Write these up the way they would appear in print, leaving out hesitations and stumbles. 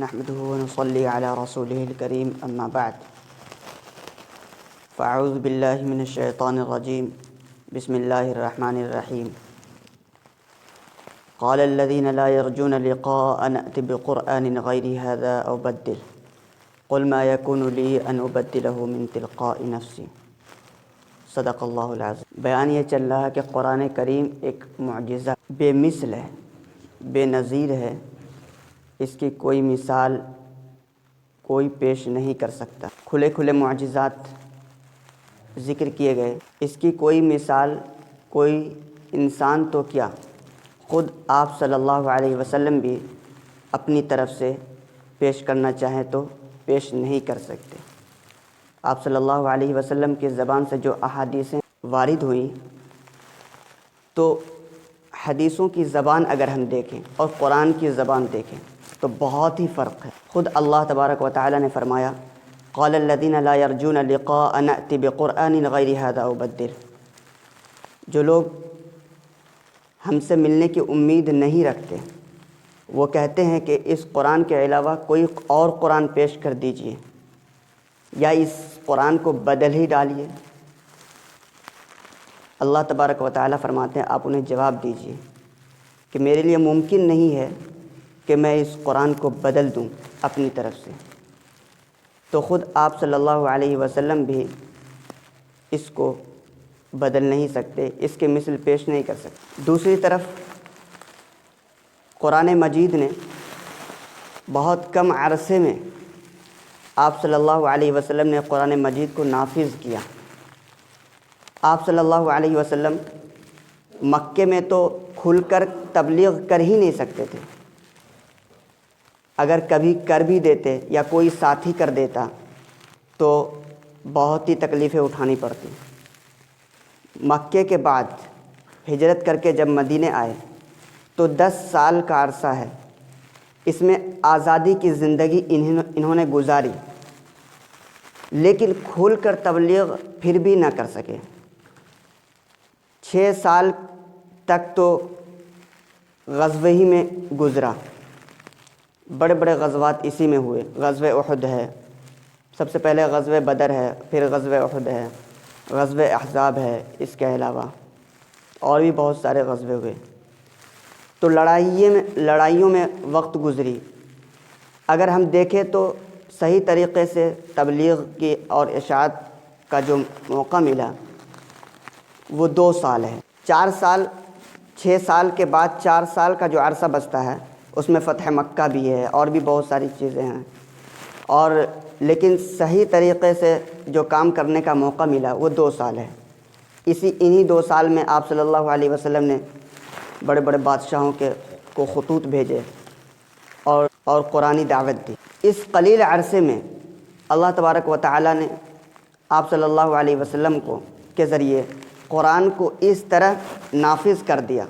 نحمده ونصلي على رسوله الكريم أما بعد فأعوذ بالله من الشيطان الرجيم بسم الله الرحمن الرحيم قال الذين لا يرجون لقاء نأت بقرآن غير هذا أو بدل قل ما يكون لي أن أبدله من تلقاء نفسي صدق اللہ العظیم۔ بیان یہ چل رہا ہے کہ قرآن کریم ایک معجزہ بے مثل ہے، بے نظیر ہے، اس کی کوئی مثال کوئی پیش نہیں کر سکتا۔ کھلے کھلے معجزات ذکر کیے گئے، اس کی کوئی مثال کوئی انسان تو کیا، خود آپ صلی اللہ علیہ وسلم بھی اپنی طرف سے پیش کرنا چاہیں تو پیش نہیں کر سکتے۔ آپ صلی اللہ علیہ وسلم کی زبان سے جو احادیثیں وارد ہوئیں تو حدیثوں کی زبان اگر ہم دیکھیں اور قرآن کی زبان دیکھیں تو بہت ہی فرق ہے۔ خود اللہ تبارک و تعالی نے فرمایا قال الذین لا یرجون لقاء نأت بقرآن غیر ھذا او بدل، جو لوگ ہم سے ملنے کی امید نہیں رکھتے وہ کہتے ہیں کہ اس قرآن کے علاوہ کوئی اور قرآن پیش کر دیجئے یا اس قرآن کو بدل ہی ڈالیے۔ اللہ تبارک و تعالی فرماتے ہیں آپ انہیں جواب دیجئے کہ میرے لیے ممکن نہیں ہے کہ میں اس قرآن کو بدل دوں اپنی طرف سے۔ تو خود آپ صلی اللہ علیہ وسلم بھی اس کو بدل نہیں سکتے، اس کے مثل پیش نہیں کر سکتے۔ دوسری طرف قرآن مجید نے بہت کم عرصے میں آپ صلی اللہ علیہ وسلم نے قرآن مجید کو نافذ کیا۔ آپ صلی اللہ علیہ وسلم مکے میں تو کھل کر تبلیغ کر ہی نہیں سکتے تھے، اگر کبھی کر بھی دیتے یا کوئی ساتھی کر دیتا تو بہت ہی تکلیفیں اٹھانی پڑتی۔ مکے کے بعد ہجرت کر کے جب مدینے آئے تو 10 سال کا عرصہ ہے، اس میں آزادی کی زندگی انہوں نے گزاری، لیکن کھل کر تبلیغ پھر بھی نہ کر سکے۔ 6 سال تک تو غزوے ہی میں گزرا، بڑے بڑے غزوات اسی میں ہوئے۔ غزوہ احد ہے، سب سے پہلے غزوہ بدر ہے، پھر غزوہ احد ہے، غزوہ احزاب ہے، اس کے علاوہ اور بھی بہت سارے غزوے ہوئے۔ تو لڑائیوں میں وقت گزری۔ اگر ہم دیکھیں تو صحیح طریقے سے تبلیغ کی اور اشاعت کا جو موقع ملا وہ 2 سال ہے۔ 4 سال 6 سال کے بعد 4 سال کا جو عرصہ بچتا ہے اس میں فتح مکہ بھی ہے اور بھی بہت ساری چیزیں ہیں، اور لیکن صحیح طریقے سے جو کام کرنے کا موقع ملا وہ 2 سال ہے۔ انہی 2 سال میں آپ صلی اللہ علیہ وسلم نے بڑے بڑے بادشاہوں کو خطوط بھیجے اور قرآنی دعوت دی۔ اس قلیل عرصے میں اللہ تبارک و تعالی نے آپ صلی اللہ علیہ وسلم کے ذریعے قرآن کو اس طرح نافذ کر دیا۔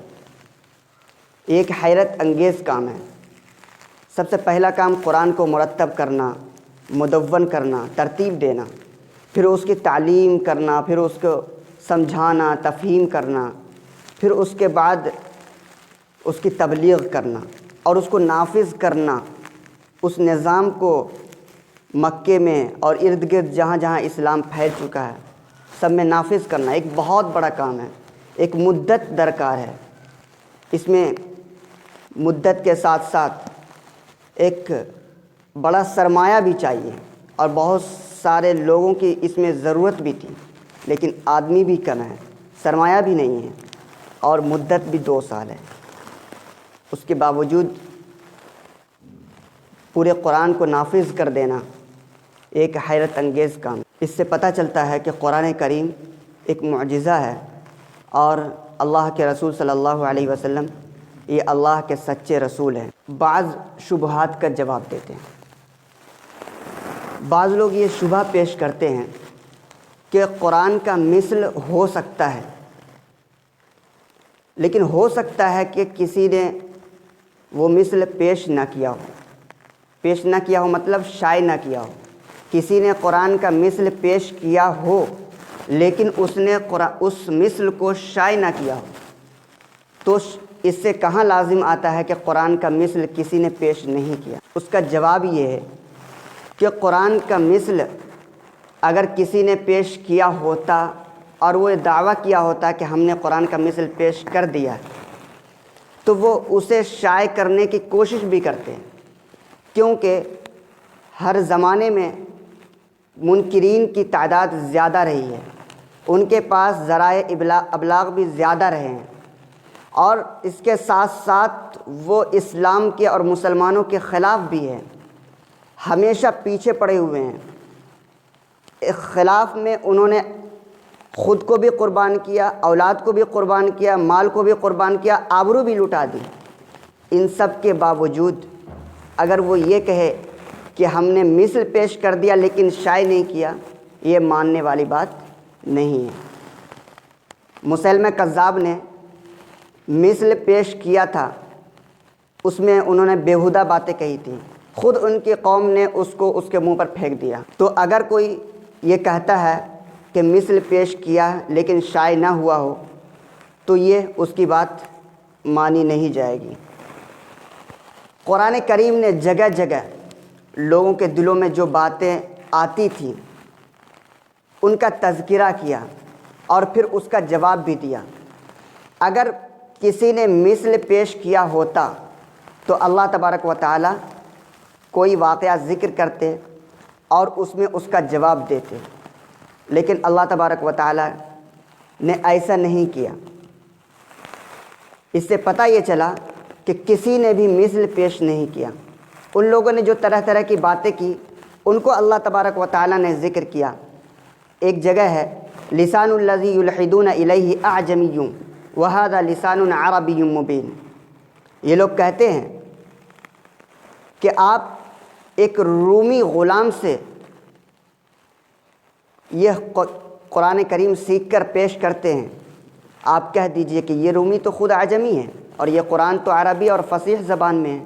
ایک حیرت انگیز کام ہے۔ سب سے پہلا کام قرآن کو مرتب کرنا، مدون کرنا، ترتیب دینا، پھر اس کی تعلیم کرنا، پھر اس کو سمجھانا، تفہیم کرنا، پھر اس کے بعد اس کی تبلیغ کرنا اور اس کو نافذ کرنا، اس نظام کو مکے میں اور ارد گرد جہاں جہاں اسلام پھیل چکا ہے سب میں نافذ کرنا ایک بہت بڑا کام ہے، ایک مدت درکار ہے۔ اس میں مدت کے ساتھ ساتھ ایک بڑا سرمایہ بھی چاہیے اور بہت سارے لوگوں کی اس میں ضرورت بھی تھی، لیکن آدمی بھی کم ہے، سرمایہ بھی نہیں ہے، اور مدت بھی 2 سال ہے۔ اس کے باوجود پورے قرآن کو نافذ کر دینا ایک حیرت انگیز کام۔ اس سے پتہ چلتا ہے کہ قرآن کریم ایک معجزہ ہے اور اللہ کے رسول صلی اللہ علیہ وسلم یہ اللہ کے سچے رسول ہیں۔ بعض شبہات کا جواب دیتے ہیں۔ بعض لوگ یہ شبہ پیش کرتے ہیں کہ قرآن کا مثل ہو سکتا ہے، لیکن ہو سکتا ہے کہ کسی نے وہ مثل پیش نہ کیا ہو۔ پیش نہ کیا ہو مطلب شائع نہ کیا ہو۔ کسی نے قرآن کا مثل پیش کیا ہو لیکن اس نے اس مثل کو شائع نہ کیا ہو، تو اس سے کہاں لازم آتا ہے کہ قرآن کا مثل کسی نے پیش نہیں کیا؟ اس کا جواب یہ ہے کہ قرآن کا مثل اگر کسی نے پیش کیا ہوتا اور وہ دعویٰ کیا ہوتا کہ ہم نے قرآن کا مثل پیش کر دیا تو وہ اسے شائع کرنے کی کوشش بھی کرتے ہیں، کیونکہ ہر زمانے میں منکرین کی تعداد زیادہ رہی ہے، ان کے پاس ذرائع ابلاغ بھی زیادہ رہے ہیں، اور اس کے ساتھ ساتھ وہ اسلام کے اور مسلمانوں کے خلاف بھی ہیں، ہمیشہ پیچھے پڑے ہوئے ہیں۔ خلاف میں انہوں نے خود کو بھی قربان کیا، اولاد کو بھی قربان کیا، مال کو بھی قربان کیا، آبرو بھی لٹا دی۔ ان سب کے باوجود اگر وہ یہ کہے کہ ہم نے مثل پیش کر دیا لیکن شائع نہیں کیا، یہ ماننے والی بات نہیں ہے۔ مسیلمہ کذاب نے مثل پیش کیا تھا، اس میں انہوں نے بیہودہ باتیں کہی تھیں، خود ان کی قوم نے اس کو اس کے منہ پر پھینک دیا۔ تو اگر کوئی یہ کہتا ہے کہ مثل پیش کیا لیکن شائع نہ ہوا ہو تو یہ اس کی بات مانی نہیں جائے گی۔ قرآن کریم نے جگہ جگہ لوگوں کے دلوں میں جو باتیں آتی تھیں ان کا تذکرہ کیا اور پھر اس کا جواب بھی دیا۔ اگر کسی نے مثل پیش کیا ہوتا تو اللہ تبارک و تعالی کوئی واقعہ ذکر کرتے اور اس میں اس کا جواب دیتے، لیکن اللہ تبارک و تعالی نے ایسا نہیں کیا۔ اس سے پتہ یہ چلا کہ کسی نے بھی مثل پیش نہیں کیا۔ ان لوگوں نے جو طرح طرح کی باتیں کی ان کو اللہ تبارک و تعالی نے ذکر کیا۔ ایک جگہ ہے لسان الذی یلحدون الیہ اعجمی وہذا لسان عربی مبین، یہ لوگ کہتے ہیں کہ آپ ایک رومی غلام سے یہ قرآن کریم سیکھ کر پیش کرتے ہیں، آپ کہہ دیجئے کہ یہ رومی تو خود عجمی ہے اور یہ قرآن تو عربی اور فصیح زبان میں ہے،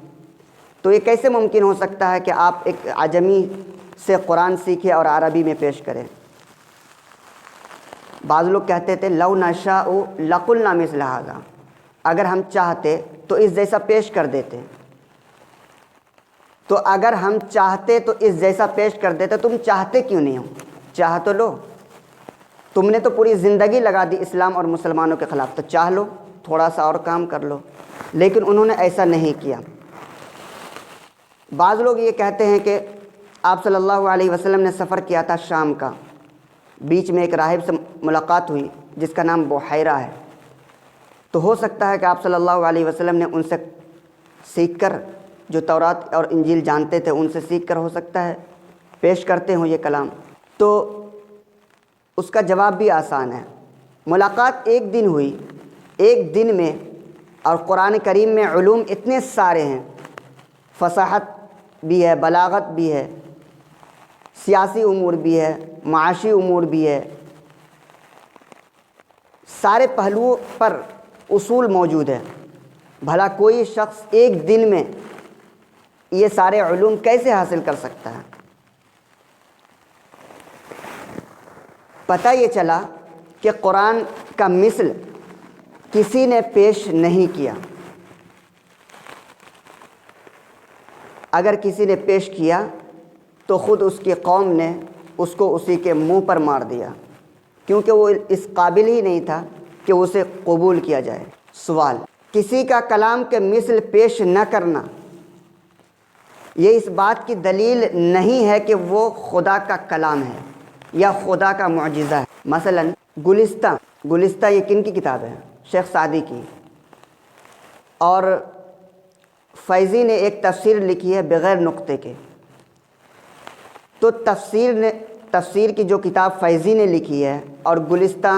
تو یہ کیسے ممکن ہو سکتا ہے کہ آپ ایک عجمی سے قرآن سیکھیں اور عربی میں پیش کریں؟ بعض لوگ کہتے تھے لو نشاء لقلنا مثل ھذا، اگر ہم چاہتے تو اس جیسا پیش کر دیتے، تو اگر ہم چاہتے تو اس جیسا پیش کر دیتے، تم چاہتے کیوں نہیں ہو؟ چاہ تو لو، تم نے تو پوری زندگی لگا دی اسلام اور مسلمانوں کے خلاف، تو چاہ لو، تھوڑا سا اور کام کر لو، لیکن انہوں نے ایسا نہیں کیا۔ بعض لوگ یہ کہتے ہیں کہ آپ صلی اللہ علیہ وسلم نے سفر کیا تھا شام کا، بیچ میں ایک راہب سے ملاقات ہوئی جس کا نام بحیرہ ہے، تو ہو سکتا ہے کہ آپ صلی اللہ علیہ وسلم نے ان سے سیکھ کر، جو تورات اور انجیل جانتے تھے ان سے سیکھ کر ہو سکتا ہے پیش کرتے ہوں یہ کلام۔ تو اس کا جواب بھی آسان ہے، ملاقات ایک دن ہوئی، ایک دن میں، اور قرآن کریم میں علوم اتنے سارے ہیں، فصاحت بھی ہے، بلاغت بھی ہے، سیاسی امور بھی ہے، معاشی امور بھی ہے، سارے پہلوؤں پر اصول موجود ہے۔ بھلا کوئی شخص ایک دن میں یہ سارے علوم کیسے حاصل کر سکتا ہے؟ پتہ یہ چلا کہ قرآن کا مثل کسی نے پیش نہیں کیا۔ اگر کسی نے پیش کیا تو خود اس کی قوم نے اس کو اسی کے منہ پر مار دیا، کیونکہ وہ اس قابل ہی نہیں تھا کہ اسے قبول کیا جائے۔ سوال، کسی کا کلام کے مثل پیش نہ کرنا یہ اس بات کی دلیل نہیں ہے کہ وہ خدا کا کلام ہے یا خدا کا معجزہ ہے۔ مثلا گلستہ یہ کن کی کتاب ہے؟ شیخ سعدی کی، اور فیضی نے ایک تفسیر لکھی ہے بغیر نقطے کے۔ تو تفسیر کی جو کتاب فیضی نے لکھی ہے اور گلستہ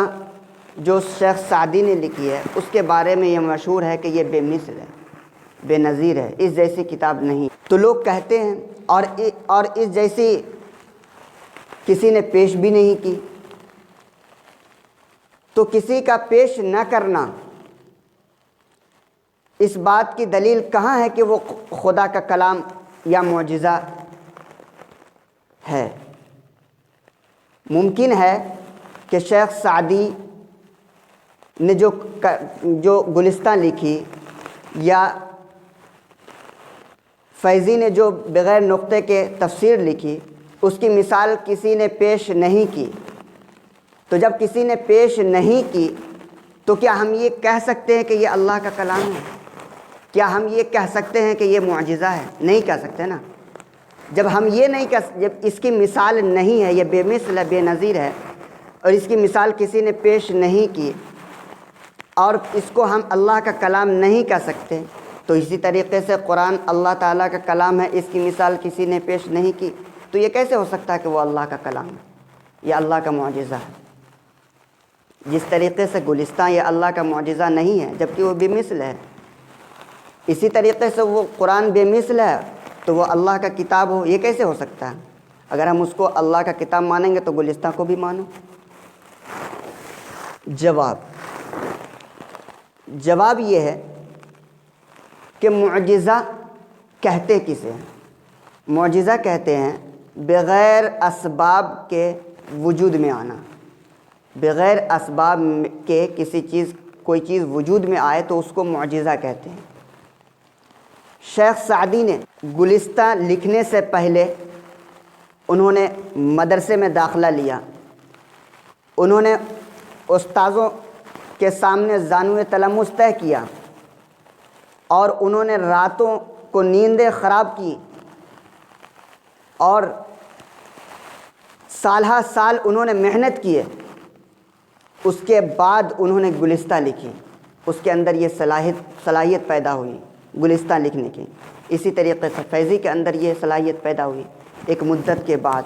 جو شیخ سعدی نے لکھی ہے، اس کے بارے میں یہ مشہور ہے کہ یہ بے مثل ہے، بے نظیر ہے، اس جیسی کتاب نہیں۔ تو لوگ کہتے ہیں اور اس جیسی کسی نے پیش بھی نہیں کی، تو کسی کا پیش نہ کرنا اس بات کی دلیل کہاں ہے کہ وہ خدا کا کلام یا معجزہ ہے؟ ممکن ہے کہ شیخ سعدی نے جو گلستہ لکھی یا فیضی نے جو بغیر نقطے کے تفسیر لکھی اس کی مثال کسی نے پیش نہیں کی، تو جب کسی نے پیش نہیں کی تو کیا ہم یہ کہہ سکتے ہیں کہ یہ اللہ کا کلام ہے؟ کیا ہم یہ کہہ سکتے ہیں کہ یہ معجزہ ہے؟ نہیں کہہ سکتے نا۔ جب ہم یہ نہیں جب اس کی مثال نہیں ہے، یہ بے مثل ہے، بے نظیر ہے، اور اس کی مثال کسی نے پیش نہیں کی اور اس کو ہم اللہ کا کلام نہیں کہہ سکتے، تو اسی طریقے سے قرآن اللہ تعالیٰ کا کلام ہے، اس کی مثال کسی نے پیش نہیں کی، تو یہ کیسے ہو سکتا ہے کہ وہ اللہ کا کلام ہے، یہ اللہ کا معجزہ ہے؟ جس طریقے سے گلستان یہ اللہ کا معجزہ نہیں ہے جبکہ وہ بے مثل ہے، اسی طریقے سے وہ قرآن بے مثل ہے تو وہ اللہ کا کتاب ہو، یہ کیسے ہو سکتا ہے؟ اگر ہم اس کو اللہ کا کتاب مانیں گے تو گلستان کو بھی مانو۔ جواب یہ ہے کہ معجزہ کہتے کسے ہیں؟ معجزہ کہتے ہیں بغیر اسباب کے وجود میں آنا، بغیر اسباب کے کوئی چیز وجود میں آئے تو اس کو معجزہ کہتے ہیں۔ شیخ سعدی نے گلستان لکھنے سے پہلے انہوں نے مدرسے میں داخلہ لیا، انہوں نے استاذوں کے سامنے زانو تلمس طے کیا اور انہوں نے راتوں کو نیندیں خراب کی اور سالہ سال انہوں نے محنت کیے، اس کے بعد انہوں نے گلستان لکھی، اس کے اندر یہ صلاحیت پیدا ہوئی گلستان لکھنے کی۔ اسی طریقے سے فیضی کے اندر یہ صلاحیت پیدا ہوئی ایک مدت کے بعد۔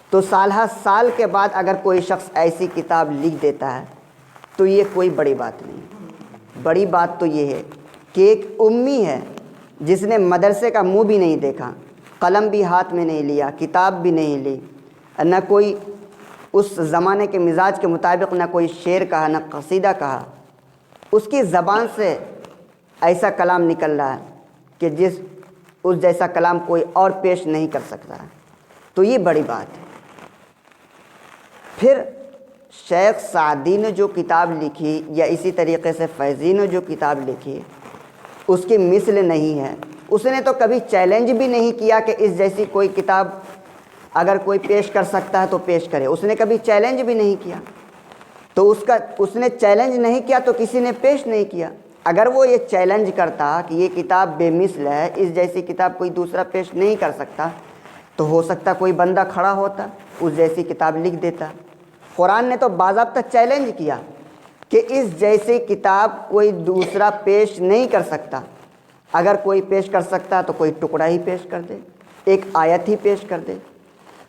تو سالہ سال کے بعد اگر کوئی شخص ایسی کتاب لکھ دیتا ہے تو یہ کوئی بڑی بات نہیں۔ بڑی بات تو یہ ہے کہ ایک امی ہے جس نے مدرسے کا منہ بھی نہیں دیکھا، قلم بھی ہاتھ میں نہیں لیا، کتاب بھی نہیں لی، نہ کوئی اس زمانے کے مزاج کے مطابق نہ کوئی شعر کہا نہ قصیدہ کہا، اس کی زبان سے ایسا کلام نکل رہا ہے کہ اس جیسا کلام کوئی اور پیش نہیں کر سکتا ہے، تو یہ بڑی بات ہے۔ پھر شیخ سعدی نے جو کتاب لکھی یا اسی طریقے سے فیضی نے جو کتاب لکھی اس کی مثل نہیں ہے۔ اس نے تو کبھی چیلنج بھی نہیں کیا کہ اس جیسی کوئی کتاب اگر کوئی پیش کر سکتا ہے تو پیش کرے، اس نے کبھی چیلنج بھی نہیں کیا، تو اس نے چیلنج نہیں کیا تو کسی نے پیش نہیں کیا۔ اگر وہ یہ چیلنج کرتا کہ یہ کتاب بے مثل ہے، اس جیسی کتاب کوئی دوسرا پیش نہیں کر سکتا، تو ہو سکتا کوئی بندہ کھڑا ہوتا اس جیسی کتاب لکھ دیتا۔ قرآن نے تو باضابطہ چیلنج کیا کہ اس جیسی کتاب کوئی دوسرا پیش نہیں کر سکتا، اگر کوئی پیش کر سکتا تو کوئی ٹکڑا ہی پیش کر دے، ایک آیت ہی پیش کر دے۔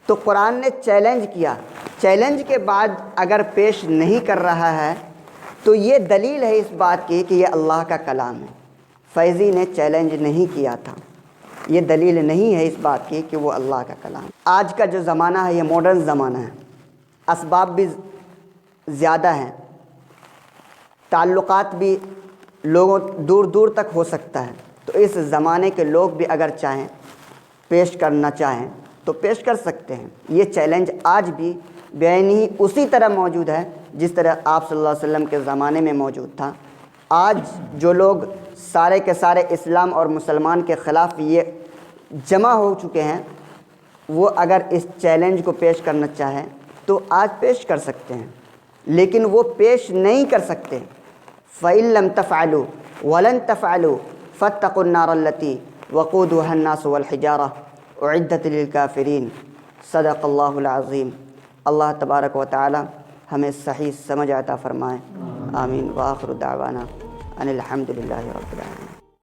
تو قرآن نے چیلنج کیا، چیلنج کے بعد اگر پیش نہیں کر رہا ہے تو یہ دلیل ہے اس بات کی کہ یہ اللہ کا کلام ہے۔ فیضی نے چیلنج نہیں کیا تھا، یہ دلیل نہیں ہے اس بات کی کہ وہ اللہ کا کلام ہے۔ آج کا جو زمانہ ہے یہ ماڈرن زمانہ ہے، اسباب بھی زیادہ ہیں، تعلقات بھی لوگوں دور دور تک ہو سکتا ہے، تو اس زمانے کے لوگ بھی اگر چاہیں پیش کرنا چاہیں تو پیش کر سکتے ہیں۔ یہ چیلنج آج بھی بعینی اسی طرح موجود ہے جس طرح آپ صلی اللہ علیہ وسلم کے زمانے میں موجود تھا۔ آج جو لوگ سارے کے سارے اسلام اور مسلمان کے خلاف یہ جمع ہو چکے ہیں، وہ اگر اس چیلنج کو پیش کرنا چاہیں تو آج پیش کر سکتے ہیں، لیکن وہ پیش نہیں کر سکتے۔ فَإِن لَمْ تَفْعَلُوا وَلَن تَفْعَلُوا فَاتَّقُوا النَّارَ الَّتِي وَقُودُهَا النَّاسُ وَالْحِجَارَةُ أُعِدَّتْ لِلْكَافِرِينَ۔ صدق اللہ العظیم۔ اللہ تبارک و تعالی ہمیں صحیح سمجھ عطا فرمائے، آمین۔ وآخر دعوانا ان الحمد للہ رب العالمین۔